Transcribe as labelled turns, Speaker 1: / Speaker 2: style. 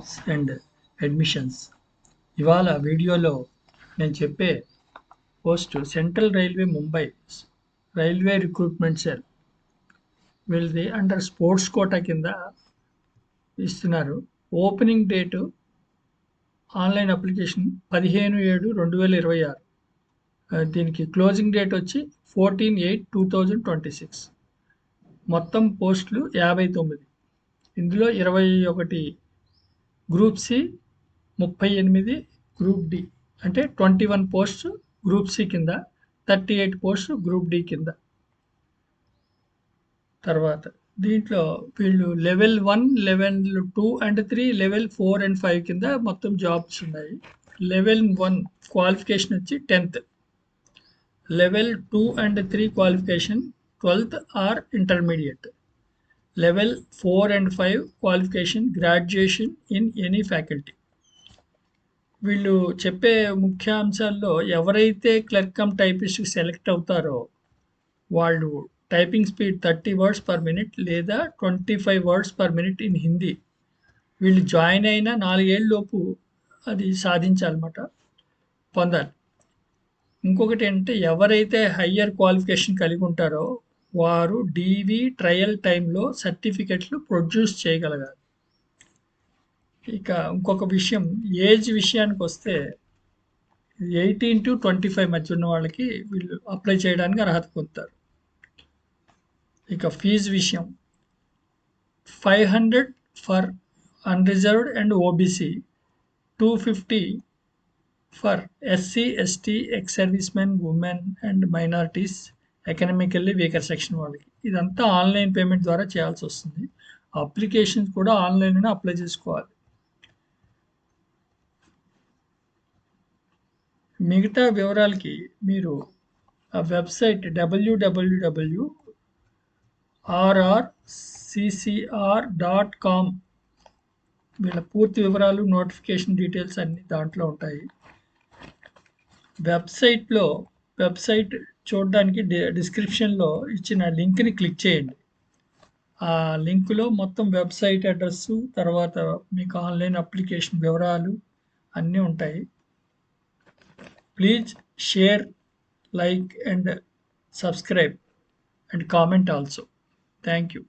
Speaker 1: Jobs and admissions. ఇవాళ వీడియోలో నేను చెప్పే post central railway Mumbai railway recruitment cell వీళ్ళది అండర్ స్పోర్ట్స్ కోటా కింద ఇస్తున్నారు. Opening date online application 15/7/2026. దీనికి క్లోజింగ్ డేట్ వచ్చి 14/8/2026. మొత్తం పోస్టులు 59. ఇందులో 21 గ్రూప్ సి, 38 గ్రూప్ డి, అంటే 21 పోస్ట్ గ్రూప్ సి కింద, 38 పోస్ట్ గ్రూప్ డి కింద. తర్వాత దీంట్లో వీళ్ళు level 1, level 2 and 3, level 4 and 5 కింద మొత్తం జాబ్స్ ఉన్నాయి. లెవెల్ 1 క్వాలిఫికేషన్ వచ్చి 10th. Level 2 and 3 qualification 12th are intermediate. Level 4 and 5 qualification graduation in any faculty. వీళ్ళు చెప్పే ముఖ్యాంశాల్లో ఎవరైతే క్లర్క్ కమ్ టైపిస్ట్ సెలెక్ట్ అవుతారో వాళ్ళు typing speed 30 words per minute లేదా 25 words per minute in Hindi. వీళ్ళు జాయిన్ అయిన 4 ఏళ్ళలోపు అది సాధించాలన్నమాట, పొందాలి. ఇంకొకటి ఏంటంటే ఎవరైతే హయ్యర్ క్వాలిఫికేషన్ కలిగి ఉంటారో వారు డీవీ ట్రయల్ టైంలో సర్టిఫికెట్లు ప్రొడ్యూస్ చేయగలగాలి. ఇక ఇంకొక విషయం, ఏజ్ విషయానికి వస్తే 18 to 25 మధ్య ఉన్న వాళ్ళకి వీళ్ళు అప్లై చేయడానికి అర్హత పొందుతారు. ఇక ఫీజు విషయం 500 for unreserved and OBC, 250 for SC, ST, ex service men, women and minorities, economically weaker section వాళ్ళకి. ఇదంతా ఆన్లైన్ పేమెంట్ ద్వారా చేయాల్సి వస్తుంది. అప్లికేషన్స్ కూడా ఆన్లైన్లోనే అప్లై చేసుకోవాలి. మిగతా వివరాలకి మీరు ఆ వెబ్సైట్ www.rrccr.com, వీళ్ళ పూర్తి వివరాలు, నోటిఫికేషన్ డీటెయిల్స్ అన్నీ దాంట్లో ఉంటాయి. వెబ్సైట్ చూడడానికి డిస్క్రిప్షన్లో ఇచ్చిన లింక్ని క్లిక్ చేయండి. ఆ లింకులో మొత్తం వెబ్సైట్ అడ్రస్, తర్వాత మీకు ఆన్లైన్ అప్లికేషన్ వివరాలు అన్నీ ఉంటాయి. Please share, like and subscribe and comment also. Thank you.